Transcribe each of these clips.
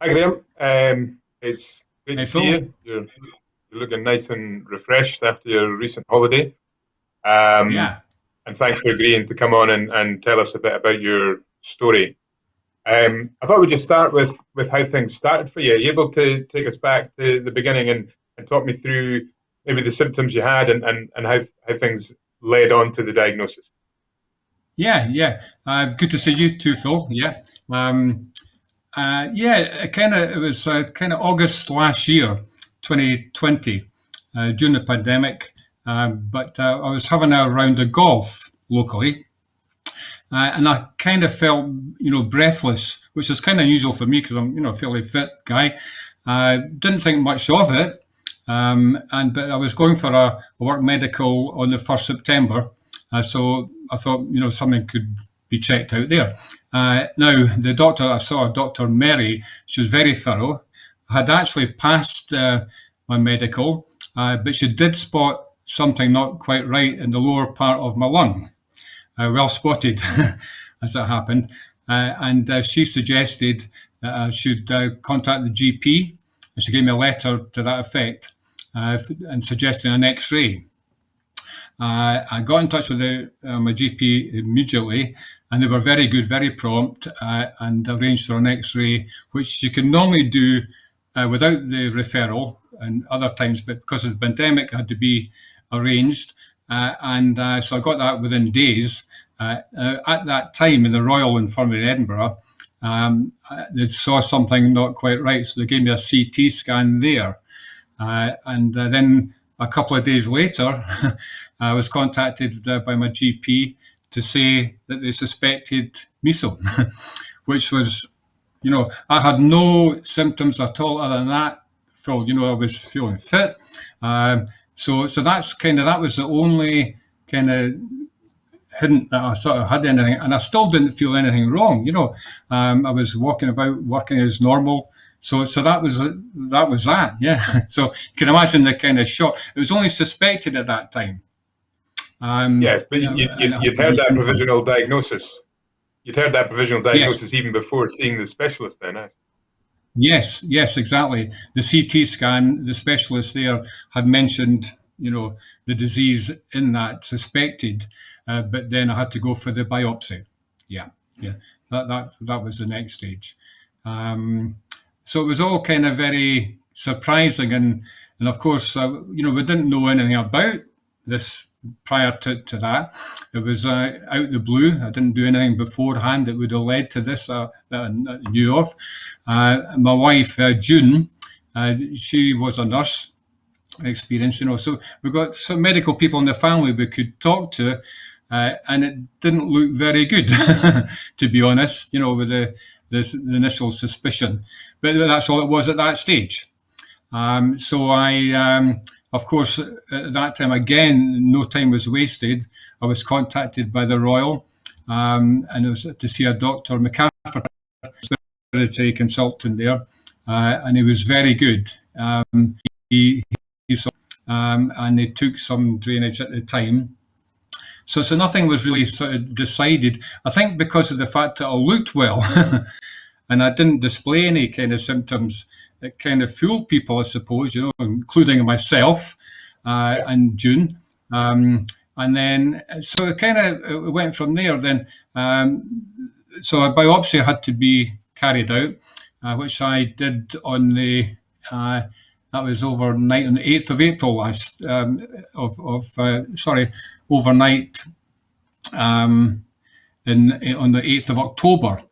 Hi, Graham. It's great to Hey see Phil. you. You're looking nice and refreshed after your recent holiday. Um, Yeah, and thanks for agreeing to come on and tell us a bit about your story. I thought we'd just start with how things started for you. Are you able to take us back to the beginning and talk me through maybe the symptoms you had and how things led on to the diagnosis? yeah. Good to see you too, Phil. Yeah. Um, it was kind of August last year, 2020, during the pandemic. But I was having a round of golf locally, and I kind of felt, breathless, which is kind of unusual for me because I'm, a fairly fit guy. Didn't think much of it, but I was going for a work medical on the 1st September, so I thought, something could be checked out there. Now, the doctor I saw, Dr. Mary, she was very thorough. I had actually passed my medical, but she did spot something not quite right in the lower part of my lung. Well spotted, as it happened. And she suggested that I should contact the GP. And she gave me a letter to that effect and suggesting an x ray. I got in touch with my GP immediately, and they were very good, very prompt, and arranged for an x ray, which you can normally do without the referral and other times, but because of the pandemic, it had to be arranged. And so I got that within days. At that time, in the Royal Infirmary in Edinburgh, they saw something not quite right, so they gave me a CT scan there. And then a couple of days later, I was contacted by my GP to say that they suspected meso, which was, I had no symptoms at all other than that. So, I was feeling fit. So that was the only kind of hint that I sort of had anything, and I still didn't feel anything wrong. I was walking about, working as normal. So that was that. Yeah. So you can imagine the kind of shock. It was only suspected at that time. Yes, but And it had you'd to heard be that confirmed. provisional diagnosis. You'd heard that provisional Yes, diagnosis even before seeing the specialist, then, eh? yes, exactly. The CT scan, the specialist there had mentioned, the disease in that suspected, but then I had to go for the biopsy. Yeah, yeah. That was the next stage. Um, so it was all kind of very surprising, and of course, we didn't know anything about this prior to that. It was out the blue. I didn't do anything beforehand that would have led to this that I knew of. My wife, June, she was a nurse experience, so we've got some medical people in the family we could talk to, and it didn't look very good, to be honest, with the initial suspicion. But that's all it was at that stage. So of course, at that time, again, no time was wasted. I was contacted by the Royal, and it was to see a Dr. McCaffrey, respiratory consultant there, and he was very good. He, he saw, and they took some drainage at the time. So nothing was really sort of decided. I think because of the fact that I looked well and I didn't display any kind of symptoms, it kind of fooled people, I suppose, including myself Yeah. and June. And then, so it kind of went from there. Then, so a biopsy had to be carried out, which I did on that was overnight on the 8th of April last, overnight on the 8th of October.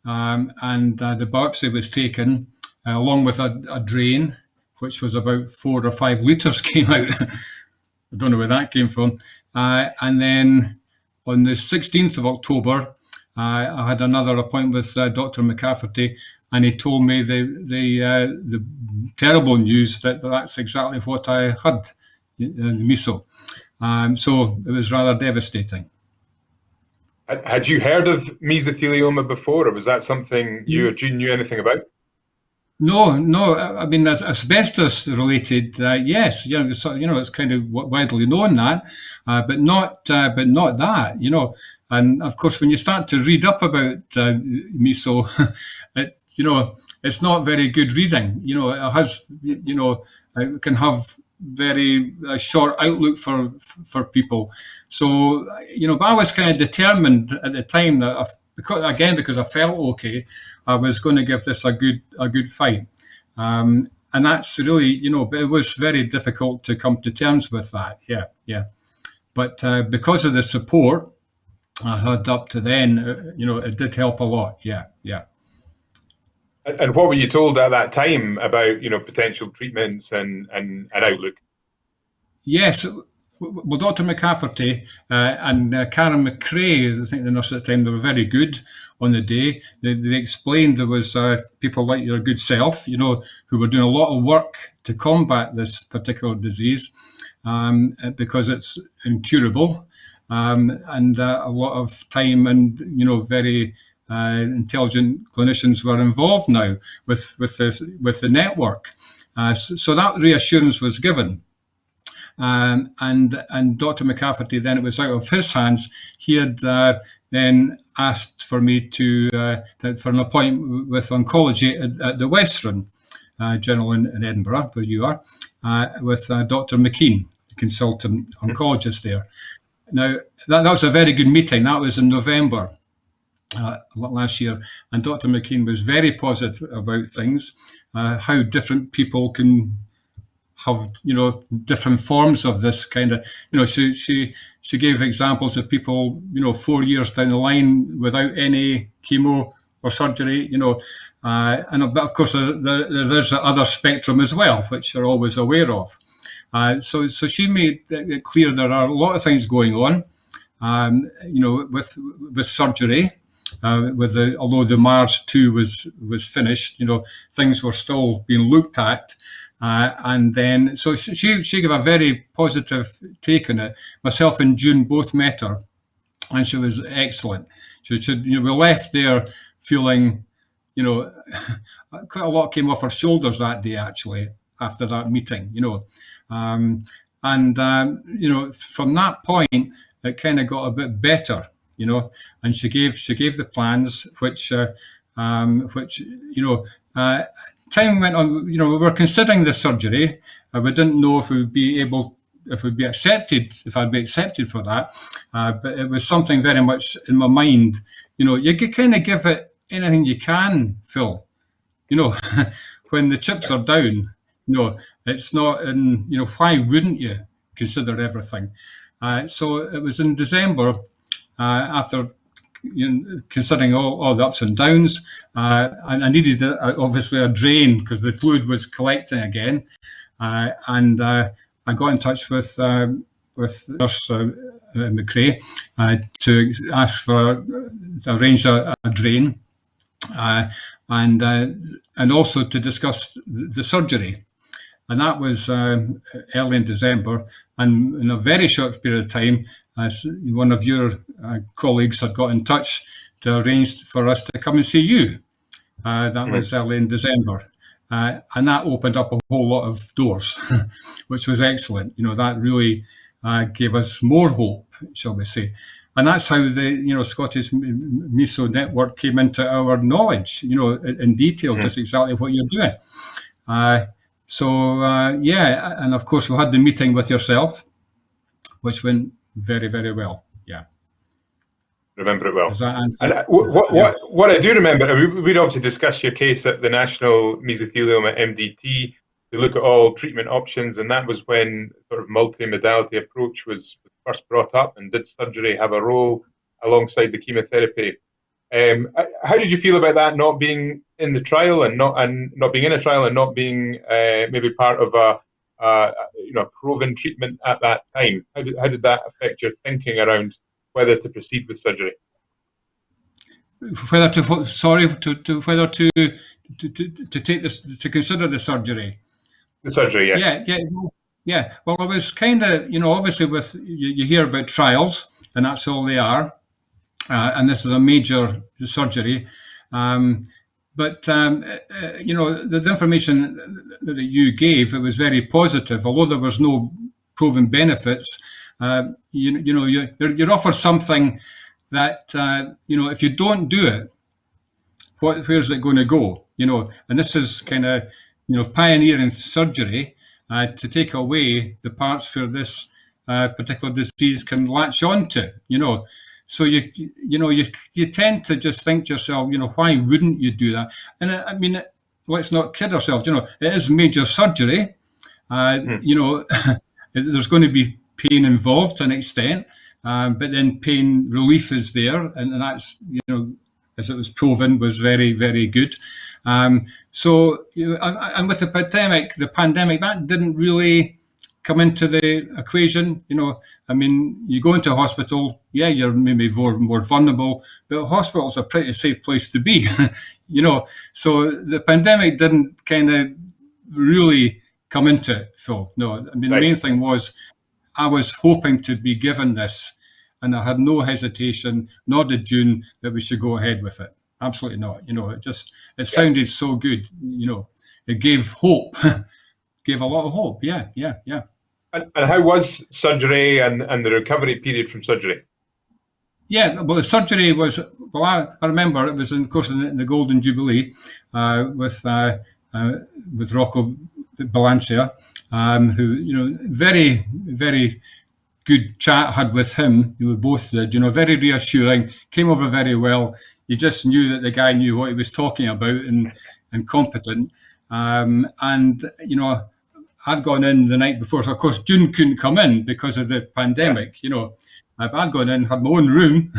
And the biopsy was taken along with a drain, which was about 4 or 5 litres came out. I don't know where that came from. And then on the 16th of October, I had another appointment with Dr. McCafferty, and he told me the terrible news that that's exactly what I had, meso. So it was rather devastating. Had you heard of mesothelioma before, or was that something you or June knew anything about? No, no. I mean, asbestos related, yes. It's kind of widely known that, but not that. And of course, when you start to read up about meso, it it's not very good reading. It has, it can have very short outlook for people. So, but I was kind of determined at the time that because I felt okay, I was going to give this a good fight. And that's really, but it was very difficult to come to terms with that. Yeah. But because of the support I had up to then, it did help a lot. Yeah. And what were you told at that time about, potential treatments and outlook? Yes. Well, Dr. McCafferty and Karen McRae, I think the nurse at the time, they were very good on the day. They explained there was people like your good self, who were doing a lot of work to combat this particular disease because it's incurable. And a lot of time and, very intelligent clinicians were involved now with the network. So that reassurance was given. And Dr. McCafferty, then it was out of his hands. He had then asked for me for an appointment with oncology at the Western General in Edinburgh, where you are, with Dr. McKean, the consultant oncologist there. Now, that was a very good meeting. That was in November last year. And Dr. McKean was very positive about things, how different people can have, different forms of this kind of, she gave examples of people, 4 years down the line without any chemo or surgery, and of course there's the other spectrum as well, which you're always aware of. So she made it clear there are a lot of things going on, with surgery. Although the Mars 2 was finished, things were still being looked at. And then, so she gave a very positive take on it. Myself and June both met her, and she was excellent. We left there feeling, quite a lot came off our shoulders that day, actually, after that meeting, from that point, it kind of got a bit better, and she gave the plans, which time went on. We were considering the surgery. We didn't know if I'd be accepted for that. But it was something very much in my mind. You can kind of give it anything you can, Phil. When the chips are down, it's not in, why wouldn't you consider everything? So it was in December, after considering all the ups and downs, and I needed obviously a drain because the fluid was collecting again, and I got in touch with Nurse McRae to ask to arrange a drain, and also to discuss the surgery. And that was early in December, and in a very short period of time, one of your colleagues had got in touch to arrange for us to come and see you. That was early in December. And that opened up a whole lot of doors, which was excellent. That really gave us more hope, shall we say. And that's how the Scottish Meso Network came into our knowledge, in detail, just exactly what you're doing. And of course we had the meeting with yourself, which went very, very well. Yeah. Remember it well. Does that answer? And what I do remember, we'd obviously discussed your case at the National Mesothelioma MDT to look at all treatment options, and that was when sort of multi-modality approach was first brought up, and did surgery have a role alongside the chemotherapy? How did you feel about that not being in the trial and not being in a trial and not being maybe part of a proven treatment at that time? How did that affect your thinking around whether to proceed with surgery? Whether to take this, to consider the surgery. The surgery, yes. Yeah. Well, I was kind of, obviously with you hear about trials, and that's all they are. And this is a major surgery. But the information that you gave, it was very positive. Although there was no proven benefits, you're offered something that if you don't do it, where's it going to go? and this is kind of, pioneering surgery to take away the parts where this particular disease can latch onto, So you tend to just think to yourself, why wouldn't you do that? And I mean, let's not kid ourselves, it is major surgery. There's going to be pain involved to an extent, but then pain relief is there, and that's, as it was proven, was very, very good. And with the pandemic, that didn't really come into the equation. I mean, you go into a hospital, you're maybe more vulnerable, but hospitals are a pretty safe place to be, So the pandemic didn't kind of really come into it, Phil. No, I mean, the main thing was I was hoping to be given this, and I had no hesitation, nor did June, that we should go ahead with it. Absolutely not. It sounded so good. It gave hope, gave a lot of hope. Yeah. And how was surgery and the recovery period from surgery? Yeah, well, the surgery was, I remember it was, of course, in the Golden Jubilee with Rocco Balancia, who, very, very good chat had with him. We both did, very reassuring, came over very well. You just knew that the guy knew what he was talking about and competent. I'd gone in the night before. So, of course, June couldn't come in because of the pandemic, But I'd gone in, had my own room,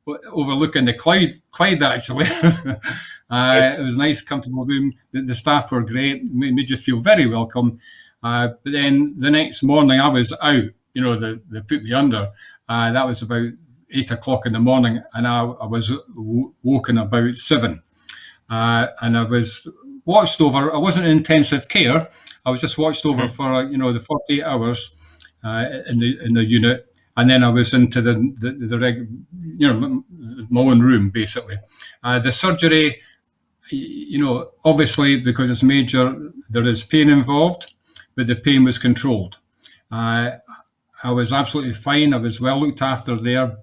overlooking the Clyde actually. It was a nice, comfortable room. The staff were great, made you feel very welcome. But then the next morning I was out, they put me under. That was about 8 o'clock in the morning, and I was woken about 7. And I was watched over. I wasn't in intensive care. I was just watched over for, the 48 hours in the unit. And then I was into my own room, basically. The surgery, obviously, because it's major, there is pain involved, but the pain was controlled. I was absolutely fine. I was well looked after there,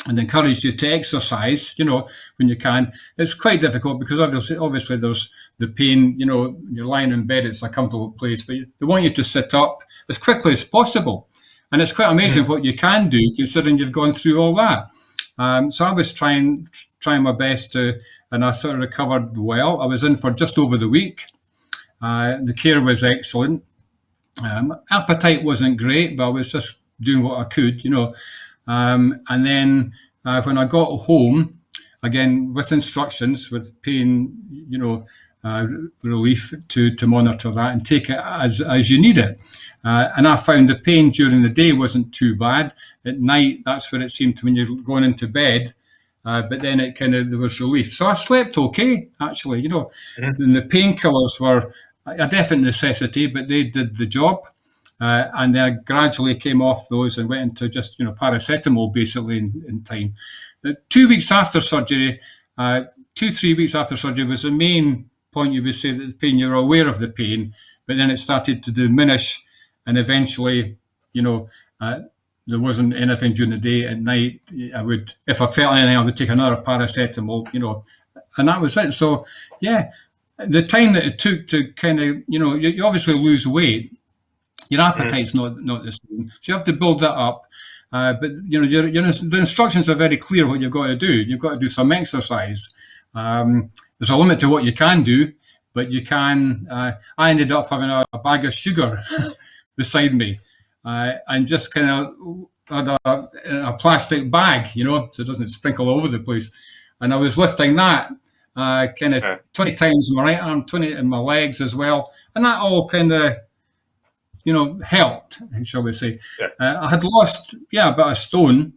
and encouraged you to exercise, when you can. It's quite difficult because obviously there's the pain, you're lying in bed, it's a comfortable place, but they want you to sit up as quickly as possible. And it's quite amazing what you can do considering you've gone through all that. So I was trying my best to, and I sort of recovered well. I was in for just over the week. The care was excellent. Appetite wasn't great, but I was just doing what I could, And then when I got home, again, with instructions, with pain, relief to monitor that and take it as you need it. And I found the pain during the day wasn't too bad. At night, that's where it seemed to when you're going into bed. But then there was relief. So I slept okay, actually, And the painkillers were a definite necessity, but they did the job. And then I gradually came off those and went into just, paracetamol basically in time. 2 weeks after surgery, 2-3 weeks after surgery was the main point. You would say that the pain, you were aware of the pain, but then it started to diminish. And eventually, there wasn't anything during the day. At night, if I felt anything, I would take another paracetamol, and that was it. So, yeah, the time that it took to kind of, you obviously lose weight. Your appetite's not the same. So you have to build that up. But, the instructions are very clear what you've got to do. You've got to do some exercise. There's a limit to what you can do, but you can. I ended up having a bag of sugar beside me, and just kind of had a plastic bag, so it doesn't sprinkle all over the place. And I was lifting that 20 times in my right arm, 20 in my legs as well. And that all kind of, helped, shall we say. Yeah. I had lost, about a stone,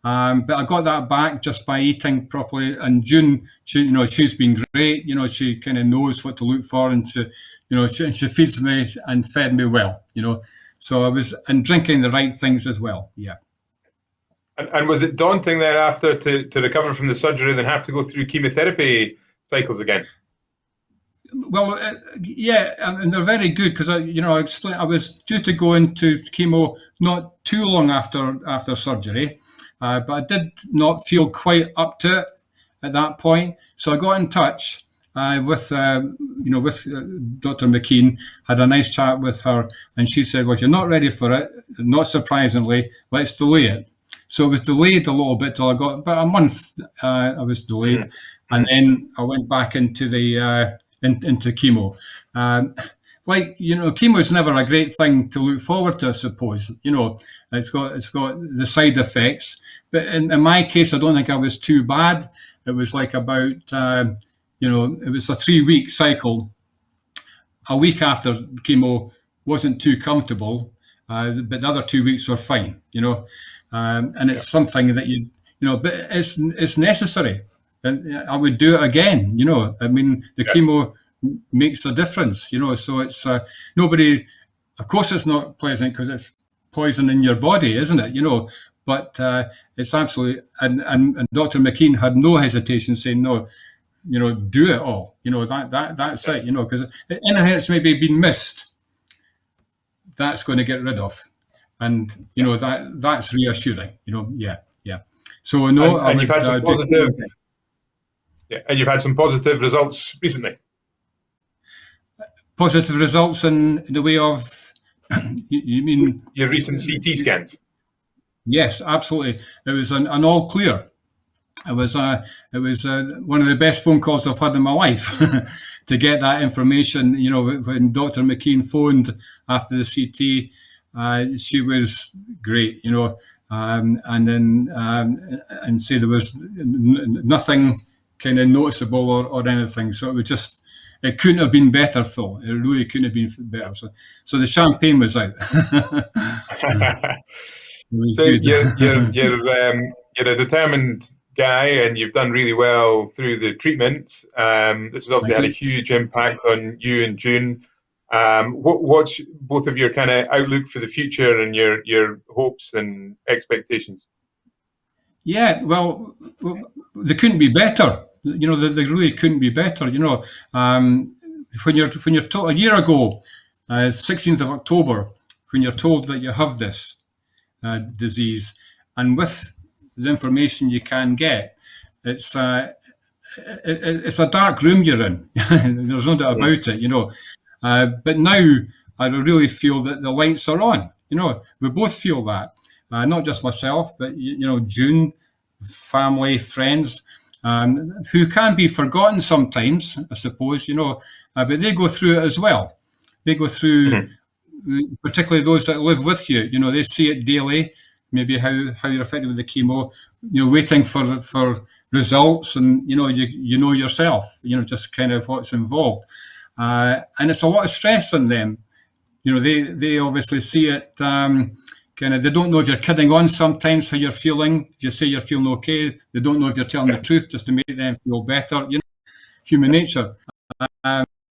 but I got that back just by eating properly. And June, she's been great. She kind of knows what to look for, and she feeds me and fed me well, So I was, and drinking the right things as well. Yeah. And was it daunting thereafter to recover from the surgery and then have to go through chemotherapy cycles again? Well, and they're very good because I explained I was due to go into chemo not too long after surgery, but I did not feel quite up to it at that point. So I got in touch with Dr. McKean, had a nice chat with her, and she said, well, if you're not ready for it, not surprisingly, let's delay it. So it was delayed a little bit till I got about a month. I was delayed, and then I went back into the into chemo. Chemo is never a great thing to look forward to, I suppose. It's got the side effects, but in my case, I don't think I was too bad. It was like about it was a 3-week cycle. A week after chemo wasn't too comfortable, but the other 2 weeks were fine. And it's something that but it's necessary, and I would do it again. I mean, the chemo makes a difference. So it's nobody. Of course, it's not pleasant because it's poison in your body, isn't it? But it's absolutely. And Dr. McKean had no hesitation saying no. Do it all. That's it. Because anything that's maybe been missed, that's going to get rid of. And that's reassuring. Yeah. So no, and you've had some positive. Yeah, and you've had some positive results recently. Positive results in the way of, you mean your recent CT scans? Yes, absolutely. It was an all clear. It was one of the best phone calls I've had in my life to get that information. When Dr. McKean phoned after the CT. She was great, and then and say there was nothing kind of noticeable or anything. So it was just, it couldn't have been better, Phil. It really couldn't have been better. So the champagne was out. It was so good. You're a determined guy, and you've done really well through the treatment. This has obviously had a huge impact on you in June. What's both of your kind of outlook for the future and your hopes and expectations? Yeah, well, they couldn't be better. They really couldn't be better. When you're told a year ago, 16th of October, when you're told that you have this disease, and with the information you can get, it's a dark room you're in. There's no doubt about it. But now I really feel that the lights are on. We both feel that, not just myself, but June, family, friends, who can be forgotten sometimes, I suppose. But they go through it as well. They go through, particularly those that live with you. They see it daily. Maybe how you're affected with the chemo. Waiting for results, and you know yourself. Just kind of what's involved. And it's a lot of stress on them. They obviously see it they don't know if you're kidding on sometimes, how you're feeling. You say you're feeling okay. They don't know if you're telling the truth just to make them feel better. Human nature.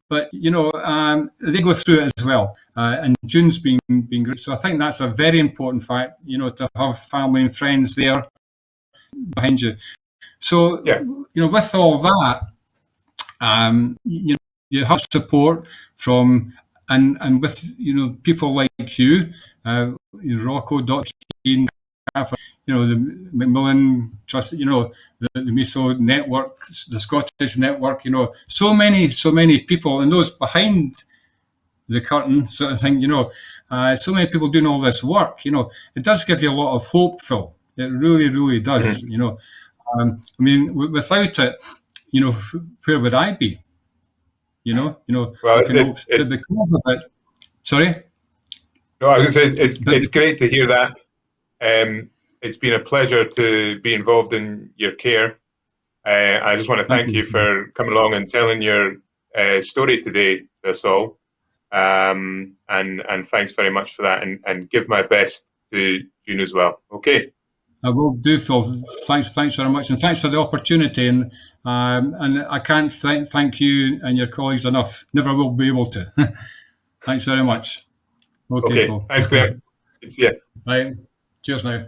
But they go through it as well. And June's been great. So I think that's a very important fact, to have family and friends there behind you. So, with all that, you have support from and with people like you, Rocco, Dr. Keane, the Macmillan Trust, the Meso Network, the Scottish Network, so many people, and those behind the curtain sort of thing, so many people doing all this work. It does give you a lot of hope, Phil. It really, really does. Without it, where would I be? Well, because of it. Sorry? No, I was going to say it's great to hear that. It's been a pleasure to be involved in your care. I just want to thank you for coming along and telling your story today to us all. And thanks very much for that. And give my best to June as well. Okay. I will do, Phil. Thanks very much, and thanks for the opportunity. And I can't thank you and your colleagues enough. Never will be able to. Thanks very much. Okay, Phil. Thanks, Graeme. Good to see you. Bye. Cheers now.